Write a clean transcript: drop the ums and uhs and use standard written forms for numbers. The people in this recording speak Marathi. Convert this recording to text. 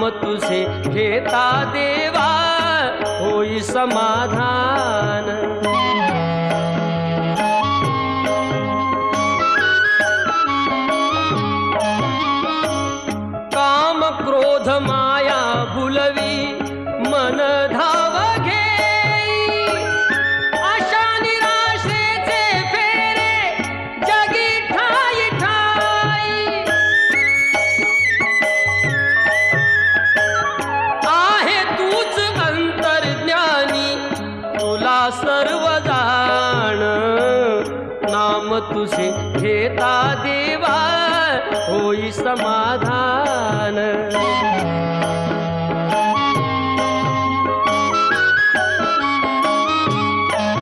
नाम तुझे घेता देवा होई समाधान। काम क्रोध माया भुलवी मन धाव घेई, आशा निराशेचे फेरे जगी ठाई ठाई। आहे तूच अंतर्ज्ञानी तुला सर्व जाण, नाम तुझे घेता देवा होई समाधान।